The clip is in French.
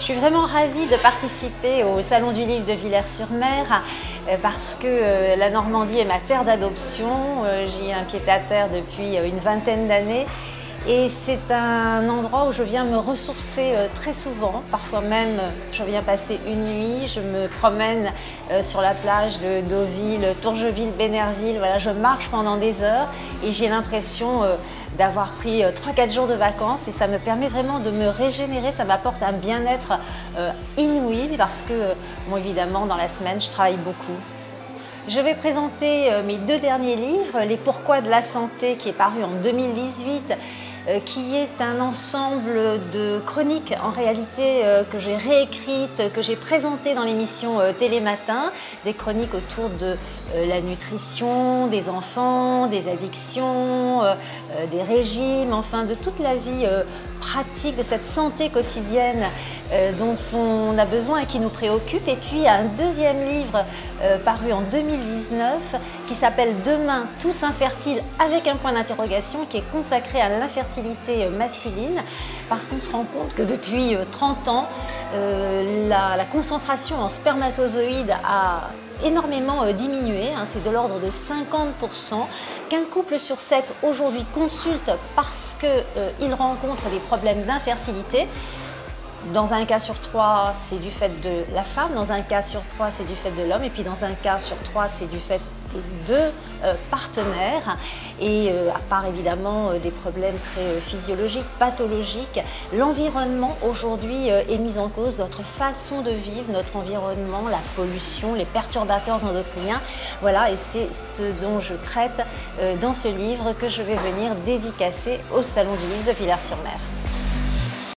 Je suis vraiment ravie de participer au Salon du Livre de Villers-sur-Mer parce que la Normandie est ma terre d'adoption. J'y ai un pied-à-terre depuis une vingtaine d'années et c'est un endroit où je viens me ressourcer très souvent. Parfois même, je viens passer une nuit, je me promène sur la plage de Deauville, Tourgeville, Bénerville. Voilà, je marche pendant des heures et j'ai l'impression d'avoir pris 3-4 jours de vacances et ça me permet vraiment de me régénérer, ça m'apporte un bien-être inouï parce que, bon, évidemment, dans la semaine, je travaille beaucoup. Je vais présenter mes 2 derniers livres, Les Pourquoi de la santé qui est paru en 2018, qui est un ensemble de chroniques en réalité que j'ai réécrites, que j'ai présentées dans l'émission Télématin, des chroniques autour de la nutrition, des enfants, des addictions, des régimes, enfin de toute la vie pratique, de cette santé quotidienne dont on a besoin et qui nous préoccupe. Et puis un deuxième livre paru en 2019 qui s'appelle Demain tous infertiles avec un point d'interrogation, qui est consacré à l'infertilité masculine parce qu'on se rend compte que depuis 30 ans la concentration en spermatozoïdes a énormément diminué, c'est de l'ordre de 50%, qu'un couple sur 7 aujourd'hui consulte parce qu'il rencontre des problèmes d'infertilité. Dans un cas sur 3, c'est du fait de la femme, dans un cas sur 3, c'est du fait de l'homme, et puis dans un cas sur 3, c'est du fait des 2 partenaires. Et à part évidemment des problèmes très physiologiques, pathologiques, l'environnement aujourd'hui est mis en cause, notre façon de vivre, notre environnement, la pollution, les perturbateurs endocriniens. Voilà, et c'est ce dont je traite dans ce livre que je vais venir dédicacer au Salon du Livre de Villers-sur-Mer.